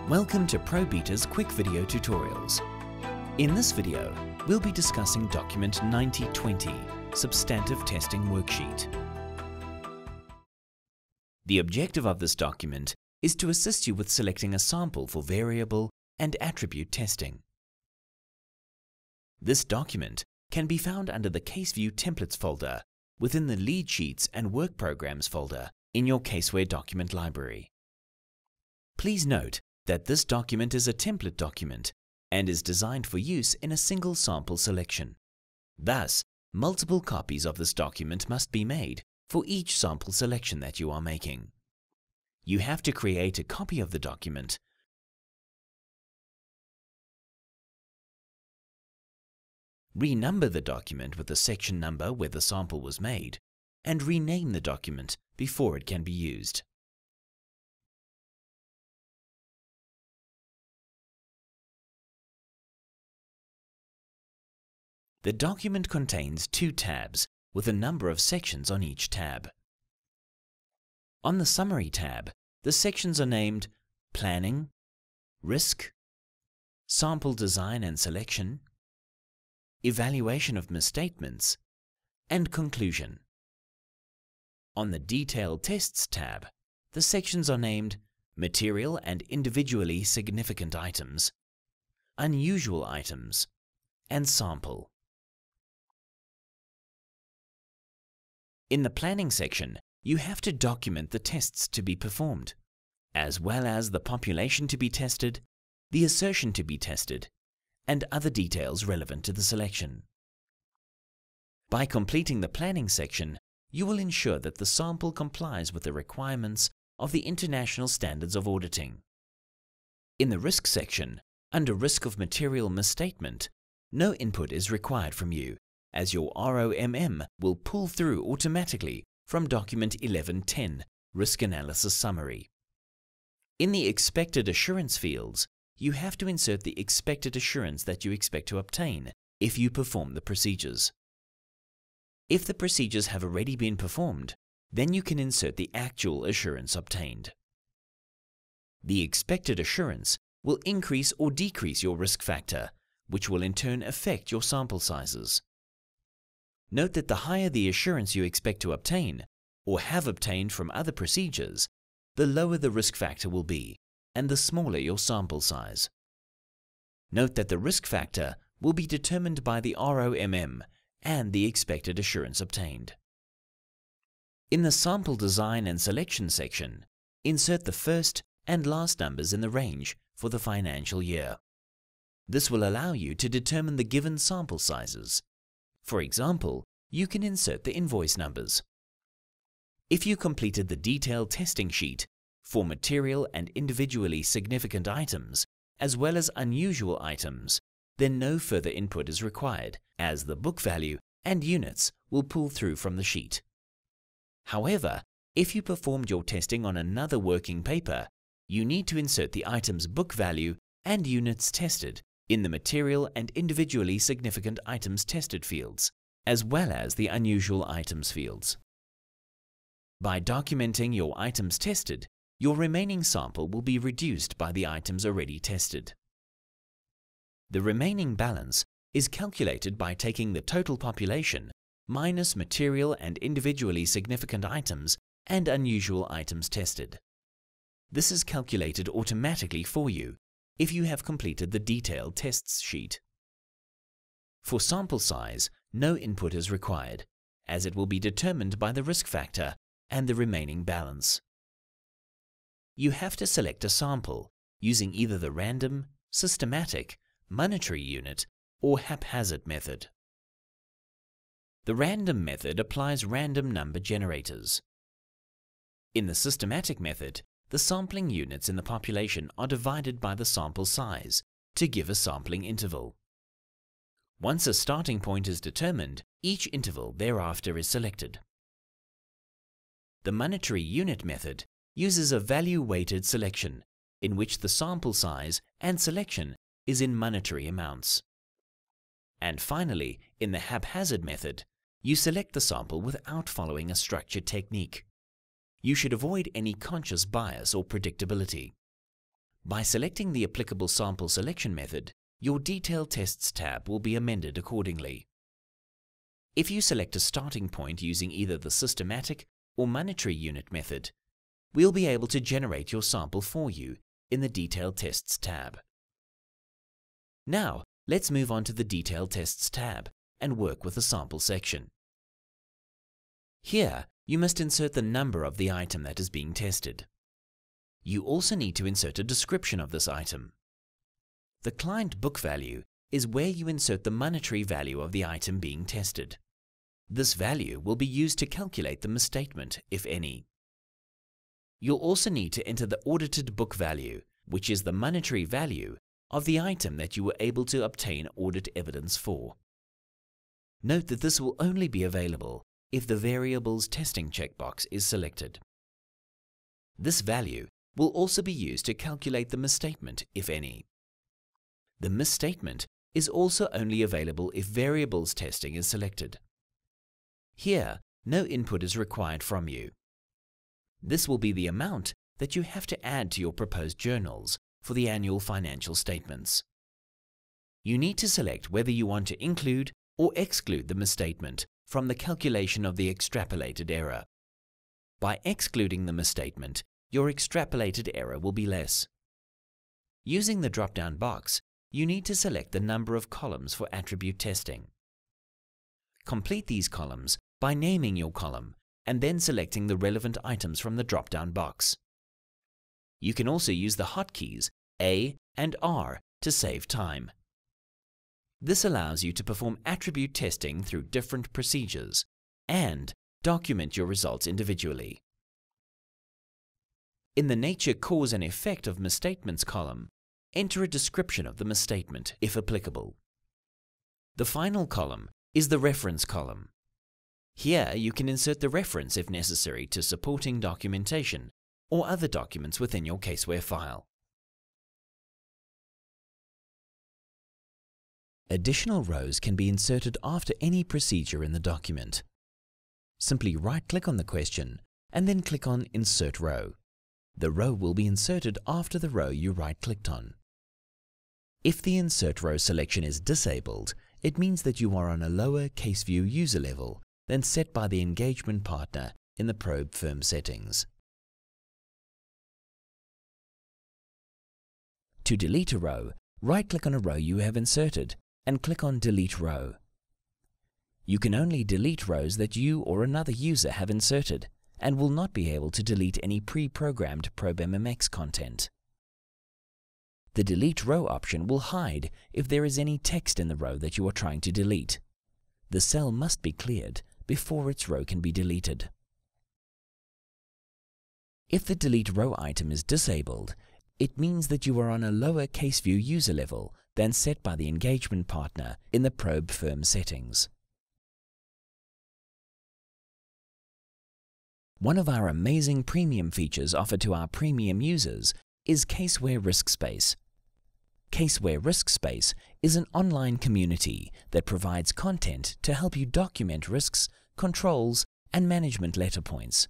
Welcome to ProBeta's quick video tutorials. In this video, we'll be discussing document 9020, Substantive Testing Worksheet. The objective of this document is to assist you with selecting a sample for variable and attribute testing. This document can be found under the CaseView Templates folder within the Lead Sheets and Work Programs folder in your Caseware document library. Please note that this document is a template document and is designed for use in a single sample selection. Thus, multiple copies of this document must be made for each sample selection that you are making. You have to create a copy of the document, renumber the document with the section number where the sample was made, and rename the document before it can be used. The document contains two tabs with a number of sections on each tab. On the Summary tab, the sections are named Planning, Risk, Sample Design and Selection, Evaluation of Misstatements, and Conclusion. On the Detailed Tests tab, the sections are named Material and Individually Significant Items, Unusual Items, and Sample. In the Planning section, you have to document the tests to be performed, as well as the population to be tested, the assertion to be tested, and other details relevant to the selection. By completing the Planning section, you will ensure that the sample complies with the requirements of the International Standards of Auditing. In the Risk section, under Risk of Material Misstatement, no input is required from you, as your ROMM will pull through automatically from document 1110, Risk Analysis Summary. In the Expected Assurance fields, you have to insert the expected assurance that you expect to obtain if you perform the procedures. If the procedures have already been performed, then you can insert the actual assurance obtained. The expected assurance will increase or decrease your risk factor, which will in turn affect your sample sizes. Note that the higher the assurance you expect to obtain, or have obtained from other procedures, the lower the risk factor will be, and the smaller your sample size. Note that the risk factor will be determined by the ROMM and the expected assurance obtained. In the Sample Design and Selection section, insert the first and last numbers in the range for the financial year. This will allow you to determine the given sample sizes. For example, you can insert the invoice numbers. If you completed the detailed testing sheet for material and individually significant items, as well as unusual items, then no further input is required, as the book value and units will pull through from the sheet. However, if you performed your testing on another working paper, you need to insert the item's book value and units tested in the material and individually significant items tested fields, as well as the unusual items fields. By documenting your items tested, your remaining sample will be reduced by the items already tested. The remaining balance is calculated by taking the total population minus material and individually significant items and unusual items tested. This is calculated automatically for you if you have completed the detailed tests sheet. For sample size, no input is required, as it will be determined by the risk factor and the remaining balance. You have to select a sample using either the random, systematic, monetary unit, or haphazard method. The random method applies random number generators. In the systematic method, the sampling units in the population are divided by the sample size to give a sampling interval. Once a starting point is determined, each interval thereafter is selected. The monetary unit method uses a value-weighted selection in which the sample size and selection is in monetary amounts. And finally, in the haphazard method, you select the sample without following a structured technique. You should avoid any conscious bias or predictability. By selecting the applicable sample selection method, your Detailed Tests tab will be amended accordingly. If you select a starting point using either the systematic or monetary unit method, we'll be able to generate your sample for you in the Detailed Tests tab. Now, let's move on to the Detailed Tests tab and work with the sample section. Here, you must insert the number of the item that is being tested. You also need to insert a description of this item. The client book value is where you insert the monetary value of the item being tested. This value will be used to calculate the misstatement, if any. You'll also need to enter the audited book value, which is the monetary value of the item that you were able to obtain audit evidence for. Note that this will only be available if the variables testing checkbox is selected. This value will also be used to calculate the misstatement, if any. The misstatement is also only available if variables testing is selected. Here, no input is required from you. This will be the amount that you have to add to your proposed journals for the annual financial statements. You need to select whether you want to include or exclude the misstatement from the calculation of the extrapolated error. By excluding the misstatement, your extrapolated error will be less. Using the drop-down box, you need to select the number of columns for attribute testing. Complete these columns by naming your column and then selecting the relevant items from the drop-down box. You can also use the hotkeys A and R to save time. This allows you to perform attribute testing through different procedures and document your results individually. In the Nature, Cause and Effect of Misstatements column, enter a description of the misstatement, if applicable. The final column is the Reference column. Here you can insert the reference if necessary to supporting documentation or other documents within your caseware file. Additional rows can be inserted after any procedure in the document. Simply right-click on the question and then click on Insert Row. The row will be inserted after the row you right-clicked on. If the Insert Row selection is disabled, it means that you are on a lower case view user level than set by the engagement partner in the probe firm settings. To delete a row, right-click on a row you have inserted and click on Delete Row. You can only delete rows that you or another user have inserted and will not be able to delete any pre-programmed ProbeMMX content. The Delete Row option will hide if there is any text in the row that you are trying to delete. The cell must be cleared before its row can be deleted. If the Delete Row item is disabled, it means that you are on a lower case view user level than set by the engagement partner in the probe firm settings. One of our amazing premium features offered to our premium users is Caseware RiskSpace. Caseware RiskSpace is an online community that provides content to help you document risks, controls, and management letter points.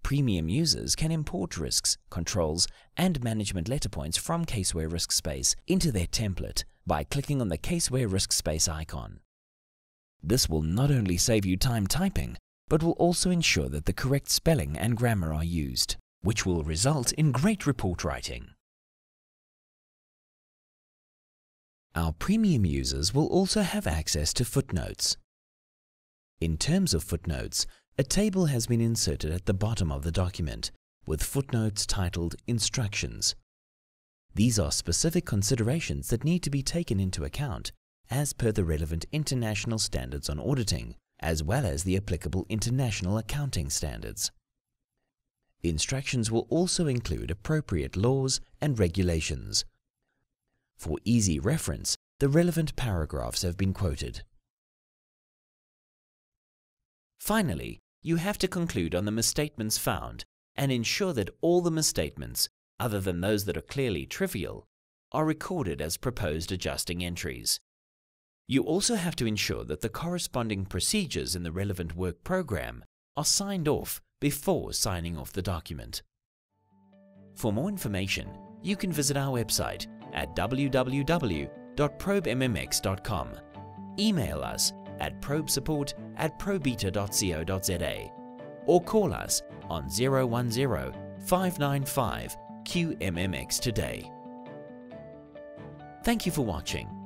Premium users can import risks, controls, and management letter points from Caseware RiskSpace into their template by clicking on the Caseware RiskSpace icon. This will not only save you time typing, but will also ensure that the correct spelling and grammar are used, which will result in great report writing. Our premium users will also have access to footnotes. In terms of footnotes, a table has been inserted at the bottom of the document with footnotes titled Instructions. These are specific considerations that need to be taken into account as per the relevant international standards on auditing, as well as the applicable international accounting standards. Instructions will also include appropriate laws and regulations. For easy reference, the relevant paragraphs have been quoted. Finally, you have to conclude on the misstatements found and ensure that all the misstatements, other than those that are clearly trivial, are recorded as proposed adjusting entries. You also have to ensure that the corresponding procedures in the relevant work program are signed off before signing off the document. For more information, you can visit our website at www.probemmx.com. Email us at probesupport@probeta.co.za or call us on 010 595 QMMX today. Thank you for watching.